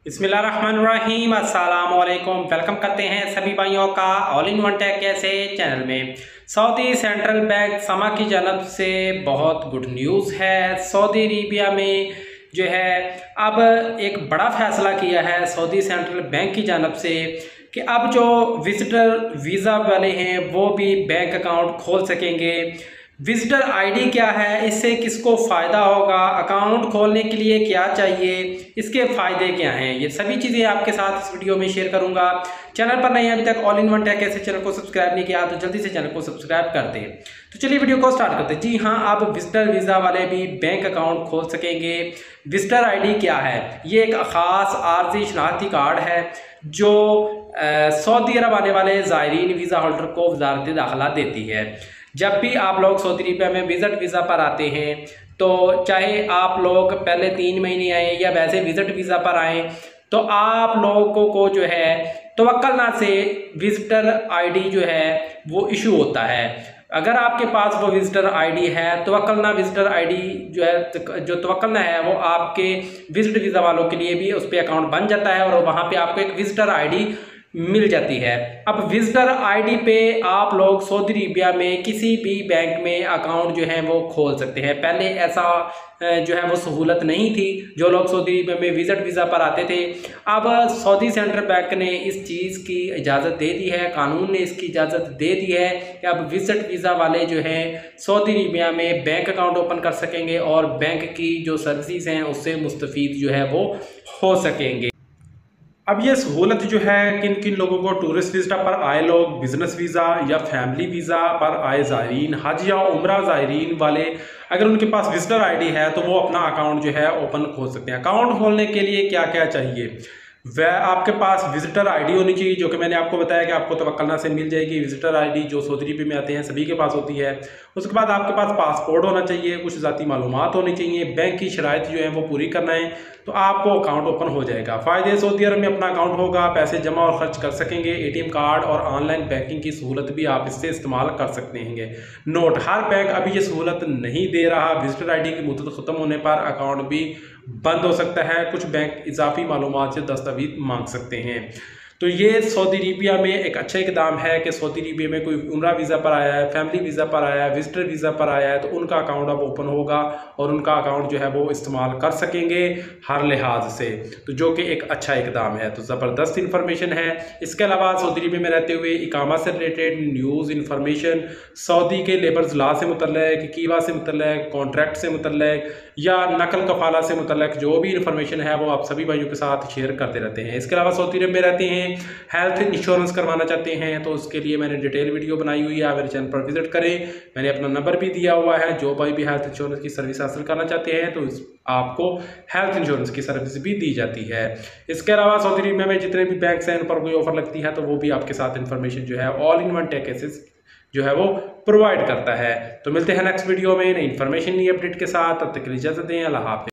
बिस्मिल्लाहिर्रहमानिर्रहीम, अस्सलामुअलैकुम। वेलकम करते हैं सभी भाइयों का ऑल इन वन टेक ऐसे चैनल में। सऊदी सेंट्रल बैंक समा की जानब से बहुत गुड न्यूज़ है। सऊदी अरेबिया में जो है अब एक बड़ा फैसला किया है सऊदी सेंट्रल बैंक की जानब से कि अब जो विजिटर वीज़ा वाले हैं वो भी बैंक अकाउंट खोल सकेंगे। विजिटर आईडी क्या है, इससे किसको फ़ायदा होगा, अकाउंट खोलने के लिए क्या चाहिए, इसके फ़ायदे क्या हैं, ये सभी चीज़ें आपके साथ इस वीडियो में शेयर करूंगा। चैनल पर नहीं अभी तक ऑल इन वन टेक ऐसे चैनल को सब्सक्राइब नहीं किया तो जल्दी से चैनल को सब्सक्राइब कर दें। तो चलिए वीडियो को स्टार्ट करते हैं। जी हाँ, अब विजिटर वीज़ा वाले भी बैंक अकाउंट खोल सकेंगे। विजिटर आईडी क्या है? ये एक ख़ास आर्जी शनाख्ती कार्ड है जो सऊदी अरब आने वाले ज़ायरीन वीज़ा होल्डर को वजारत दाखिला देती है। जब भी आप लोग सऊदी अरबिया में विजिट वीज़ा पर आते हैं तो चाहे आप लोग पहले 3 महीने आए या वैसे विजिट वीज़ा पर आए तो आप लोगों को जो है तवक्कलना से विजिटर आईडी जो है वो इशू होता है। अगर आपके पास वो विजिटर आईडी है, तवक्कलना विजिटर आईडी जो है, जो तवक्कलना है वो आपके विजिट वीज़ा वालों के लिए भी उस पर अकाउंट बन जाता है और वहाँ पे आपको एक विजिटर आईडी मिल जाती है। अब विजिटर आईडी पे आप लोग सऊदी अरेबिया में किसी भी बैंक में अकाउंट जो है वो खोल सकते हैं। पहले ऐसा जो है वो सहूलत नहीं थी, जो लोग सऊदी अरेबिया में विजिट वीज़ा पर आते थे। अब सऊदी सेंट्रल बैंक ने इस चीज़ की इजाज़त दे दी है, कानून ने इसकी इजाज़त दे दी है कि अब विजिट वीज़ा वाले जो हैं सऊदी अरेबिया में बैंक अकाउंट ओपन कर सकेंगे और बैंक की जो सर्विसेज हैं उससे मुस्तफ़ीद जो है वो हो सकेंगे। अब ये सहूलत जो है किन किन लोगों को, टूरिस्ट वीज़ा पर आए लोग, बिजनेस वीज़ा या फैमिली वीज़ा पर आए ज़ायरीन, हज या उम्रा ज़ायरीन वाले, अगर उनके पास विजिटर आईडी है तो वो अपना अकाउंट जो है ओपन खोल सकते हैं। अकाउंट खोलने के लिए क्या क्या चाहिए? वह आपके पास विजिटर आईडी होनी चाहिए, जो कि मैंने आपको बताया कि आपको तवक्कलना से मिल जाएगी। विजिटर आईडी जो सऊदी अरब में आते हैं सभी के पास होती है। उसके बाद आपके पास पासपोर्ट होना चाहिए, कुछ ज़ाती मालूमात होनी चाहिए, बैंक की शराइत जो है वो पूरी करना है तो आपको अकाउंट ओपन हो जाएगा। फ़ायदे, सऊदी अरब में अपना अकाउंट होगा, पैसे जमा और खर्च कर सकेंगे, एटीएम कार्ड और ऑनलाइन बैंकिंग की सहूलत भी आप इससे इस्तेमाल कर सकते हैं। नोट, हर बैंक अभी ये सहूलत नहीं दे रहा। विजिटर आईडी की मुद्दत ख़त्म होने पर अकाउंट भी बंद हो सकता है। कुछ बैंक इजाफी मालूमात से दस्तावेज मांग सकते हैं। तो ये सऊदी अरेबिया में एक अच्छा इकदाम है कि सऊदी अरेबिया में कोई उम्रा वीज़ा पर आया है, फैमिली वीज़ा पर आया है, विजिटर वीज़ा पर आया है तो उनका अकाउंट अब ओपन होगा और उनका अकाउंट जो है वो इस्तेमाल कर सकेंगे हर लिहाज से, तो जो कि एक अच्छा इकदाम है। तो ज़बरदस्त इन्फॉर्मेशन है। इसके अलावा सऊदी अरेबिया में रहते हुए इकामा से रिलेटेड न्यूज़ इन्फॉर्मेशन, सऊदी के लेबर्स लॉ से मुतल्लिक, कीवा से मुतल्लिक, कॉन्ट्रैक्ट से मुतल्लिक या नकल कफाला से मुतल्लिक जो भी इन्फॉर्मेशन है वो आप सभी भाइयों के साथ शेयर करते रहते हैं। इसके अलावा सऊदी अरब में रहते हैं, हेल्थ इंश्योरेंस करवाना चाहते हैं तो उसके लिए मैंने डिटेल वीडियो बनाई हुई है, आप मेरे चैनल पर विजिट करें। मैंने अपना नंबर भी दिया हुआ है। जो भाई भी हेल्थ इंश्योरेंस की सर्विस हासिल करना चाहते हैं तो आपको हेल्थ इंश्योरेंस की सर्विस भी दी जाती है। इसके अलावा सऊदी अरबिया में जितने भी बैंक्स हैं उन पर कोई ऑफर लगती है तो वो भी आपके साथ इन्फॉर्मेशन जो है all in one tech aces जो है वो प्रोवाइड करता है। तो मिलते हैं नेक्स्ट वीडियो में नई इन्फॉर्मेशन, नई अपडेट के साथ। तब तक के लिए इजाज़त दें। अल्लाह हाफ़िज़।